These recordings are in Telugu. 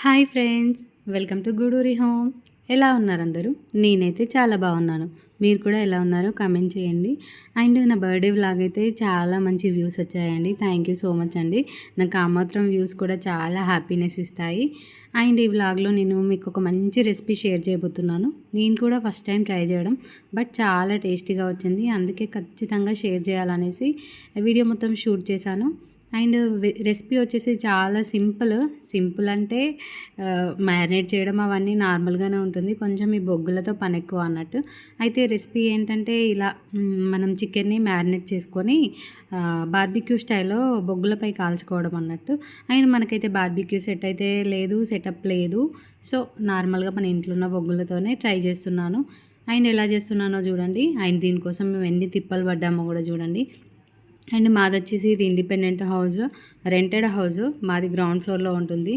Hi friends, welcome to Guduri home. ఎలా ఉన్నారు అందరూ? నేనైతే చాలా బాగున్నాను. మీరు కూడా ఎలా ఉన్నారో కామెంట్ చేయండి. అండ్ నా బర్త్డే వ్లాగ్ అయితే చాలా మంచి వ్యూస్ వచ్చాయండి. థ్యాంక్ యూ సో మచ్ అండి. నాకు ఆ మాత్రం వ్యూస్ కూడా చాలా హ్యాపీనెస్ ఇస్తాయి. అండ్ ఈ వ్లాగ్లో నేను మీకు ఒక మంచి రెసిపీ షేర్ చేయబోతున్నాను. నేను కూడా ఫస్ట్ టైం ట్రై చేయడం, బట్ చాలా టేస్టీగా వచ్చింది. అందుకే ఖచ్చితంగా షేర్ చేయాలనేసి వీడియో మొత్తం షూట్ చేశాను. అండ్ రెసిపీ వచ్చేసి చాలా సింపుల్ అంటే మ్యారినేట్ చేయడం అవన్నీ నార్మల్గానే ఉంటుంది. కొంచెం ఈ బొగ్గులతో పని ఎక్కువ అన్నట్టు. అయితే రెసిపీ ఏంటంటే ఇలా మనం చికెన్ని మ్యారినేట్ చేసుకొని బార్బిక్యూ స్టైల్లో బొగ్గులపై కాల్చుకోవడం అన్నట్టు. అండ్ మనకైతే బార్బిక్యూ సెటప్ లేదు. సో నార్మల్గా మన ఇంట్లో ఉన్న బొగ్గులతోనే ట్రై చేస్తున్నాను. అండ్ ఎలా చేస్తున్నానో చూడండి. అండ్ దీనికోసం మేము ఎన్ని తిప్పలు పడ్డామో కూడా చూడండి. అండ్ మాది వచ్చేసి ఇది ఇండిపెండెంట్ హౌస్, రెంటెడ్ హౌస్. మాది గ్రౌండ్ ఫ్లోర్లో ఉంటుంది.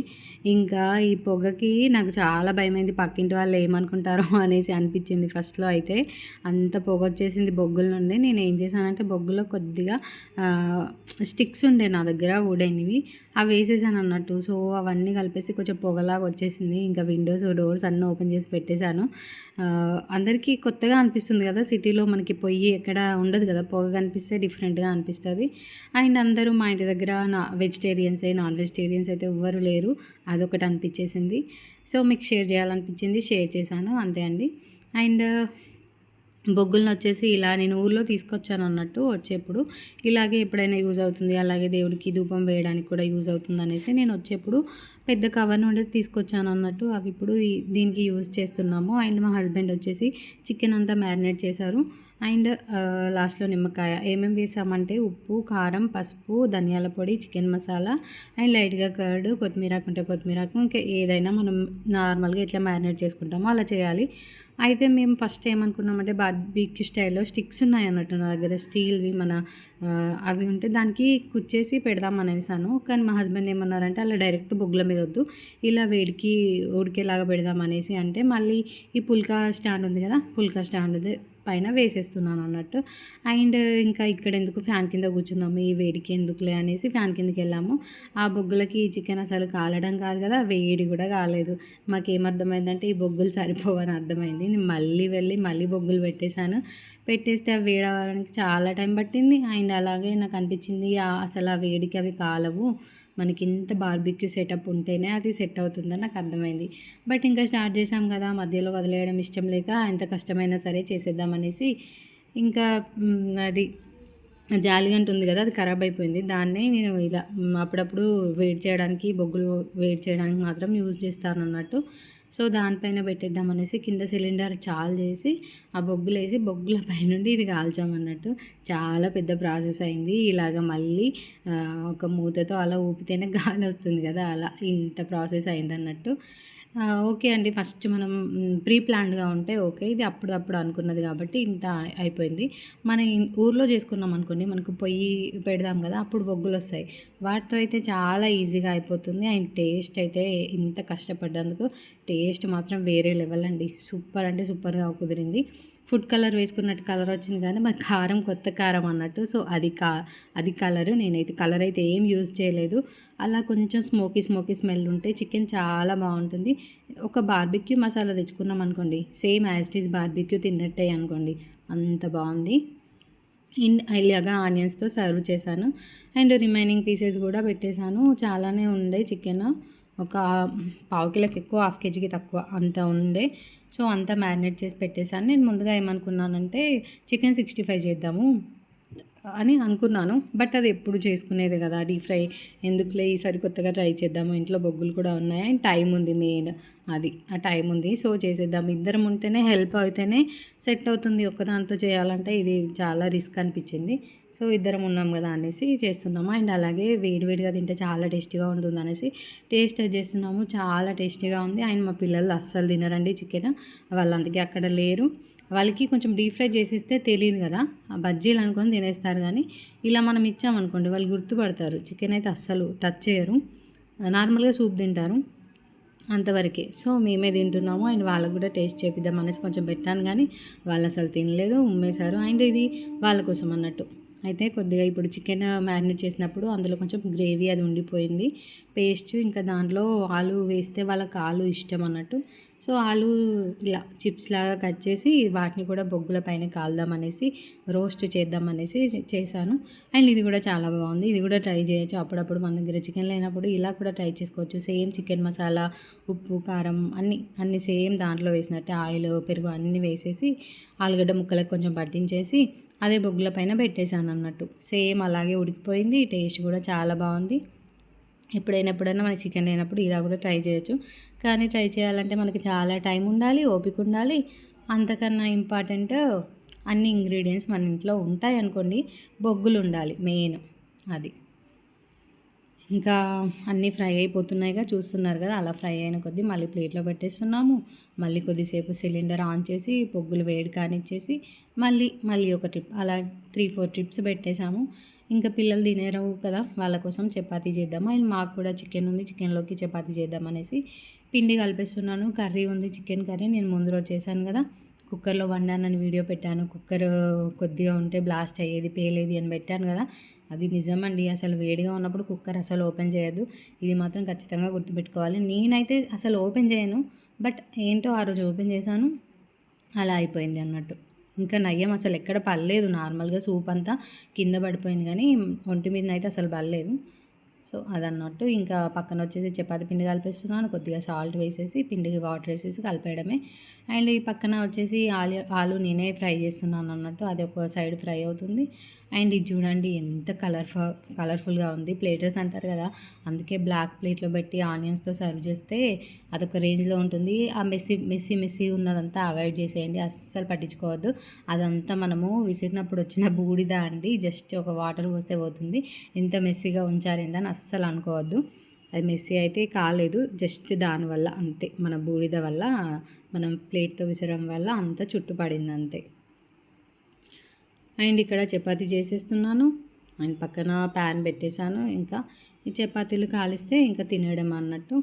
ఇంకా ఈ పొగకి నాకు చాలా భయమైంది. పక్కింటి వాళ్ళు ఏమనుకుంటారో అనేసి అనిపించింది ఫస్ట్లో. అయితే అంత పొగ వచ్చేసింది బొగ్గుల నుండి. నేను ఏం చేశానంటే బొగ్గులో కొద్దిగా స్టిక్స్ ఉండే నా దగ్గర వుడెన్వి, అవి వేసేసాను అన్నట్టు. సో అవన్నీ కలిపేసి కొంచెం పొగలాగా వచ్చేసింది. ఇంకా విండోస్ డోర్స్ అన్నీ ఓపెన్ చేసి పెట్టేశాను. అందరికీ కొత్తగా అనిపిస్తుంది కదా, సిటీలో మనకి పొయ్యి ఎక్కడ ఉండదు కదా, పొగ కనిపిస్తే డిఫరెంట్గా అనిపిస్తుంది. అండ్ అందరూ మా ఇంటి దగ్గర నాన్ వెజిటేరియన్స్ అయితే ఎవ్వరు లేరు. అదొకటి అనిపించేసింది. సో మీకు షేర్ చేయాలనిపించింది, షేర్ చేశాను, అంతే అండి. అండ్ బొగ్గులను వచ్చేసి ఇలా నేను ఊర్లో తీసుకొచ్చాను అన్నట్టు. వచ్చేప్పుడు ఇలాగే ఎప్పుడైనా యూజ్ అవుతుంది, అలాగే దేవుడికి ధూపం వేయడానికి కూడా యూజ్ అవుతుంది అనేసి నేను వచ్చేప్పుడు పెద్ద కవర్ నుండి తీసుకొచ్చాను అన్నట్టు. అవి ఇప్పుడు దీనికి యూజ్ చేస్తున్నాము. అండ్ మా హస్బెండ్ వచ్చేసి చికెన్ అంతా మ్యారినేట్ చేశారు. అండ్ లాస్ట్లో నిమ్మకాయ ఏమేమి వేసామంటే ఉప్పు, కారం, పసుపు, ధనియాల పొడి, చికెన్ మసాలా, అండ్ లైట్గా కర్డ్, కొత్తిమీరాకు ఉంటే కొత్తిమీరాకు, ఇంకా ఏదైనా మనం నార్మల్గా ఎట్లా మ్యారినేట్ చేసుకుంటామో అలా చేయాలి. అయితే మేము ఫస్ట్ ఏమనుకున్నామంటే బార్బిక్యూ స్టైల్లో స్టిక్స్ ఉన్నాయి అన్నట్టు నా దగ్గర, స్టీల్వి మన అవి ఉంటే దానికి కుచ్చేసి పెడదాం అనేసాను. కానీ మా హస్బెండ్ ఏమన్నారంటే అలా డైరెక్ట్ బొగ్గుల మీద వద్దు, ఇలా వేడికి ఉడికేలాగా పెడదాం అనేసి అంటే మళ్ళీ ఈ పుల్కా స్టాండ్ ఉంది కదా, పుల్కా స్టాండ్ పైన వేసేస్తున్నాను అన్నట్టు. అండ్ ఇంకా ఇక్కడ ఎందుకు ఫ్యాన్ కింద కూర్చున్నాము, ఈ వేడికి ఎందుకులే అనేసి ఫ్యాన్ కిందకి వెళ్ళాము. ఆ బొగ్గులకి చికెన్ అసలు కాలడం కాదు కదా, వేడి కూడా కాలేదు. మాకేమర్థమైందంటే ఈ బొగ్గులు సరిపోవని అర్థమైంది. నేను మళ్ళీ బొగ్గులు పెట్టేస్తే అవి వేడవడానికి చాలా టైం పట్టింది. అండ్ అలాగే నాకు అనిపించింది అసలు ఆ వేడికి అవి కాలవు, మనకి ఇంత బార్బిక్యూ సెటప్ ఉంటేనే అది సెట్ అవుతుందని నాకు అర్థమైంది. బట్ ఇంకా స్టార్ట్ చేసాం కదా, మధ్యలో వదిలేయడం ఇష్టం లేక ఎంత కష్టమైనా సరే చేసేద్దామనేసి ఇంకా అది జాలిగంట ఉంది కదా, అది ఖరాబ్ అయిపోయింది. దాన్నే నేను ఇలా అప్పుడప్పుడు బొగ్గులు వేడి చేయడానికి మాత్రం యూజ్ చేస్తాను అన్నట్టు. సో దానిపైన పెట్టేద్దామనేసి కింద సిలిండర్ చాలు చేసి ఆ బొగ్గులు వేసి బొగ్గుల పైనుండి ఇది కాల్చామన్నట్టు. చాలా పెద్ద ప్రాసెస్ అయింది. ఇలాగ మళ్ళీ ఒక మూతతో అలా ఊపితేనే గాలి వస్తుంది కదా, అలా ఇంత ప్రాసెస్ అయిందన్నట్టు. ఓకే అండి. ఫస్ట్ మనం ప్రీ ప్లాన్డ్గా ఉంటే ఓకే. ఇది అప్పుడప్పుడు అనుకున్నది కాబట్టి ఇంత అయిపోయింది. మన ఊర్లో చేసుకున్నాం అనుకోండి, మనకు పొయ్యి పెడదాం కదా, అప్పుడు బొగ్గులు వస్తాయి. వాటితో అయితే చాలా ఈజీగా అయిపోతుంది. అండ్ టేస్ట్ అయితే ఇంత కష్టపడ్డందుకు టేస్ట్ మాత్రం వేరే లెవెల్ అండి. సూపర్ అంటే సూపర్గా కుదిరింది. ఫుడ్ కలర్ వేసుకున్నట్టు కలర్ వచ్చింది, కానీ మరి కారం కొత్త కారం అన్నట్టు. సో అది కలరు. నేనైతే కలర్ అయితే ఏం యూజ్ చేయలేదు. అలా కొంచెం స్మోకీ స్మెల్ ఉంటే చికెన్ చాలా బాగుంటుంది. ఒక బార్బిక్యూ మసాలా తెచ్చుకున్నాం అనుకోండి, same as it is barbecue తిన్నట్టే అనుకోండి, అంత బాగుంది. ఇలాగా ఆనియన్స్తో సర్వ్ చేశాను. అండ్ రిమైనింగ్ పీసెస్ కూడా పెట్టేశాను. చాలానే ఉండే చికెన్, ఒక పావు కిలోకి ఎక్కువ, హాఫ్ కేజీకి తక్కువ అంత ఉండే. సో అంతా మ్యారినేట్ చేసి పెట్టేశాను. నేను ముందుగా ఏమనుకున్నానంటే చికెన్ 65 చేద్దాము అని అనుకున్నాను. బట్ అది ఎప్పుడు చేసుకునేది కదా, డీప్ ఫ్రై ఎందుకులే, ఈసారి కొత్తగా ట్రై చేద్దాము, ఇంట్లో బొగ్గులు కూడా ఉన్నాయి అండ్ టైం ఉంది, మెయిన్ అది ఆ టైం ఉంది. సో చేసేద్దాం, ఇద్దరం ఉంటేనే హెల్ప్ అయితేనే సెట్ అవుతుంది. ఒక్కదాంతో చేయాలంటే ఇది చాలా రిస్క్ అనిపించింది. సో ఇద్దరం ఉన్నాం కదా అనేసి చేస్తున్నాము. అండ్ అలాగే వేడివేడిగా తింటే చాలా టేస్టీగా ఉంటుంది అనేసి టేస్ట్ చేస్తున్నాము. చాలా టేస్టీగా ఉంది. అండ్ మా పిల్లలు అస్సలు తినరండి చికెన్, వాళ్ళు అందుకే అక్కడ లేరు. వాళ్ళకి కొంచెం డీప్ ఫ్రై చేసిస్తే తెలియదు కదా, ఆ బజ్జీలు అనుకొని తినేస్తారు. కానీ ఇలా మనం ఇచ్చామనుకోండి వాళ్ళు గుర్తుపడతారు. చికెన్ అయితే అస్సలు టచ్ చేయరు, నార్మల్గా సూప్ తింటారు, అంతవరకే. సో మేమే తింటున్నాము. అండ్ వాళ్ళకు కూడా టేస్ట్ చేపిద్దాం అనేసి కొంచెం పెట్టాను, కానీ వాళ్ళు అసలు తినలేదు, ఉమ్మేశారు. అండ్ ఇది వాళ్ళ కోసం అన్నట్టు. అయితే కొద్దిగా ఇప్పుడు చికెన్ మ్యారినేట్ చేసినప్పుడు అందులో కొంచెం గ్రేవీ అది ఉండిపోయింది పేస్ట్. ఇంకా దాంట్లో ఆలు వేస్తే వాళ్ళకి ఆలు ఇష్టం అన్నట్టు. సో ఆలు ఇలా చిప్స్ లాగా కట్ చేసి వాటిని కూడా బొగ్గుల పైన కాల్దామనేసి రోస్ట్ చేద్దామనేసి చేశాను. అండ్ ఇది కూడా చాలా బాగుంది. ఇది కూడా ట్రై చేయొచ్చు. అప్పుడప్పుడు మన దగ్గర చికెన్ లేనప్పుడు ఇలా కూడా ట్రై చేసుకోవచ్చు. సేమ్ చికెన్ మసాలా, ఉప్పు, కారం అన్నీ సేమ్ దాంట్లో వేసినట్టే ఆయిల్, పెరుగు అన్నీ వేసేసి ఆలుగడ్డ ముక్కలకు కొంచెం పట్టించేసి అదే బొగ్గుల పైన పెట్టేశాను అన్నట్టు. సేమ్ అలాగే ఉడికిపోయింది. టేస్ట్ కూడా చాలా బాగుంది. ఎప్పుడైనా మనకి చికెన్ లేనప్పుడు ఇలా కూడా ట్రై చేయొచ్చు. కానీ ట్రై చేయాలంటే మనకి చాలా టైం ఉండాలి, ఓపిక ఉండాలి. అంతకన్నా ఇంపార్టెంట్ అన్ని ఇంగ్రీడియంట్స్ మన ఇంట్లో ఉంటాయి అనుకోండి, బొగ్గులు ఉండాలి మెయిన్ అది. ఇంకా అన్నీ ఫ్రై అయిపోతున్నాయిగా, చూస్తున్నారు కదా. అలా ఫ్రై అయిన కొద్దీ మళ్ళీ ప్లేట్లో పెట్టేస్తున్నాము. మళ్ళీ కొద్దిసేపు సిలిండర్ ఆన్ చేసి బొగ్గులు వేడి కానిచ్చేసి మళ్ళీ ఒక ట్రిప్ అలా 3-4 ట్రిప్స్ పెట్టేసాము. ఇంకా పిల్లలు తినేరు కదా, వాళ్ళ కోసం చపాతీ చేద్దాము. అండ్ మాకు కూడా చికెన్ ఉంది, చికెన్లోకి చపాతీ చేద్దామనేసి పిండి కలిపేస్తున్నాను. కర్రీ ఉంది, చికెన్ కర్రీ. నేను ముందు రోజు చేశాను కదా, కుక్కర్లో వండానని వీడియో పెట్టాను. కుక్కర్ కొద్దిగా ఉంటే బ్లాస్ట్ అయ్యేది, పేలేది అని పెట్టాను కదా. అది నిజమండి. అసలు వేడిగా ఉన్నప్పుడు కుక్కర్ అసలు ఓపెన్ చేయొద్దు. ఇది మాత్రం ఖచ్చితంగా గుర్తుపెట్టుకోవాలి. నేనైతే అసలు ఓపెన్ చేయను, బట్ ఏంటో ఆ రోజు ఓపెన్ చేశాను, అలా అయిపోయింది అన్నట్టు. ఇంకా నయ్యం అసలు ఎక్కడ పడలేదు. నార్మల్గా సూప్ అంతా కింద పడిపోయింది కానీ ఒంటి మీద అయితే అసలు పడలేదు. సో అదన్నట్టు. ఇంకా పక్కన వచ్చేసి చపాతీ పిండి కలిపేస్తున్నాను. కొద్దిగా సాల్ట్ వేసేసి పిండికి వాటర్ వేసేసి కలిపేయడమే. అండ్ ఈ పక్కన వచ్చేసి ఆలు నేనే ఫ్రై చేస్తున్నాను అన్నట్టు. అది ఒక సైడ్ ఫ్రై అవుతుంది. అండ్ ఇది చూడండి ఎంత కలర్ఫుల్గా ఉంది. ప్లేటర్స్ అంటారు కదా, అందుకే బ్లాక్ ప్లేట్లో పెట్టి ఆనియన్స్తో సర్వ్ చేస్తే అదొక రేంజ్లో ఉంటుంది. ఆ మెస్సీ ఉన్నదంతా అవాయిడ్ చేసేయండి, అస్సలు పట్టించుకోవద్దు. అదంతా మనము విసిరినప్పుడు వచ్చిన బూడిద అండి. జస్ట్ ఒక వాటర్ పోస్తే పోతుంది. ఎంత మెస్సీగా ఉంచారేందని అస్సలు అనుకోవద్దు. అది మెస్సీ అయితే కాలేదు, జస్ట్ దానివల్ల అంతే, మన బూడిద వల్ల, మనం ప్లేట్తో విసరడం వల్ల అంతా చుట్టుపడింది అంతే. అండ్ ఇక్కడ చపాతీ చేసేస్తున్నాను. అండ్ పక్కన ప్యాన్ పెట్టేశాను. ఇంకా ఈ చపాతీలు కాలిస్తే ఇంకా తినడం అన్నట్టు.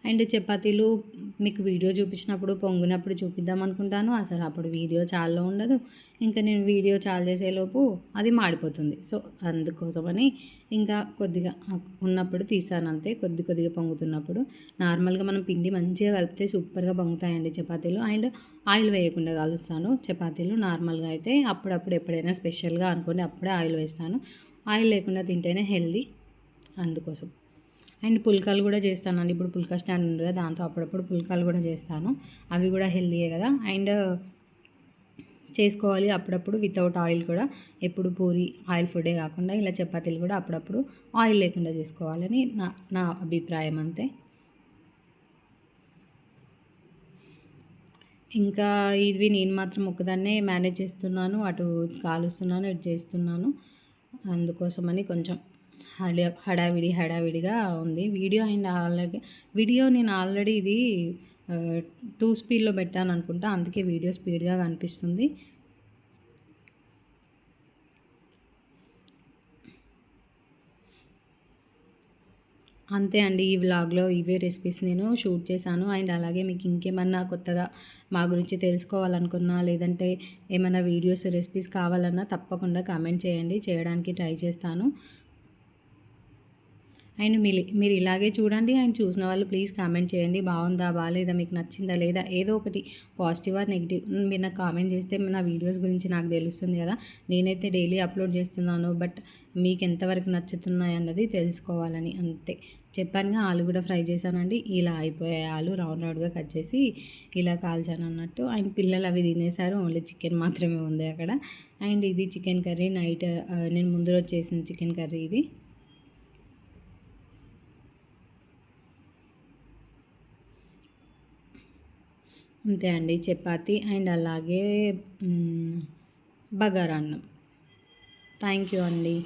అండ్ చపాతీలు మీకు వీడియో చూపించినప్పుడు పొంగినప్పుడు చూపిద్దాం అనుకుంటాను. అసలు అప్పుడు వీడియో చాలా ఉండదు. ఇంకా నేను వీడియో చాలు చేసేలోపు అది మాడిపోతుంది. సో అందుకోసమని ఇంకా కొద్దిగా ఉన్నప్పుడు తీసాను అంతే. కొద్దిగా పొంగుతున్నప్పుడు. నార్మల్గా మనం పిండి మంచిగా కలిపితే సూపర్గా పొంగుతాయండి చపాతీలు. అండ్ ఆయిల్ వేయకుండా కలుస్తాను చపాతీలు. నార్మల్గా అయితే అప్పుడప్పుడు ఎప్పుడైనా స్పెషల్గా అనుకోండి అప్పుడే ఆయిల్ వేస్తాను. ఆయిల్ లేకుండా తింటేనే హెల్దీ, అందుకోసం. అండ్ పుల్కాలు కూడా చేస్తానండి. ఇప్పుడు పుల్కా స్టాండ్ ఉంది కదా, దాంతో అప్పుడప్పుడు పుల్కాలు కూడా చేస్తాను. అవి కూడా హెల్దీయే కదా. అండ్ చేసుకోవాలి అప్పుడప్పుడు వితౌట్ ఆయిల్ కూడా. ఎప్పుడు పూరి ఆయిల్ ఫుడే కాకుండా ఇలా చపాతీలు కూడా అప్పుడప్పుడు ఆయిల్ లేకుండా చేసుకోవాలని నా అభిప్రాయం అంతే. ఇంకా ఇవి నేను మాత్రం ఒక్కదాన్నే మేనేజ్ చేస్తున్నాను. అటు కాలుస్తున్నాను, ఇటు చేస్తున్నాను. అందుకోసమని కొంచెం హడావిడిగా ఉంది వీడియో. అండ్ వీడియో నేను ఆల్రెడీ ఇది 2 స్పీడ్లో పెట్టాను అనుకుంటా, అందుకే వీడియో స్పీడ్గా కనిపిస్తుంది. అంతే అండి. ఈ వ్లాగ్లో ఇవే రెసిపీస్ నేను షూట్ చేశాను. అండ్ అలాగే మీకు ఇంకేమన్నా కొత్తగా మా గురించి తెలుసుకోవాలనుకున్నా, లేదంటే ఏమైనా వీడియోస్ రెసిపీస్ కావాలన్నా తప్పకుండా కామెంట్ చేయండి, చేయడానికి ట్రై చేస్తాను. అండ్ మీరు ఇలాగే చూడండి. అండ్ చూసిన వాళ్ళు ప్లీజ్ కామెంట్ చేయండి, బాగుందా బాగాలేదా, మీకు నచ్చిందా లేదా, ఏదో ఒకటి పాజిటివ్ ఆర్ నెగిటివ్ మీరు నాకు కామెంట్ చేస్తే నా వీడియోస్ గురించి నాకు తెలుస్తుంది కదా. నేనైతే డైలీ అప్లోడ్ చేస్తున్నాను, బట్ మీకు ఎంతవరకు నచ్చుతున్నాయి అన్నది తెలుసుకోవాలని అంతే. చెప్పానుగా ఆలు కూడా ఫ్రై చేశానండి. ఇలా అయిపోయాయి ఆలు, రౌండ్గా కట్ చేసి ఇలా కాల్చాను అన్నట్టు. అండ్ పిల్లలు అవి తినేసారు, ఓన్లీ చికెన్ మాత్రమే ఉంది అక్కడ. అండ్ ఇది చికెన్ కర్రీ నైట్ నేను ముందు రోజు చేసిన చికెన్ కర్రీ ఇది. అంతే అండి, చపాతీ అండ్ అలాగే బగారా అన్నం. థ్యాంక్ యూ అండి.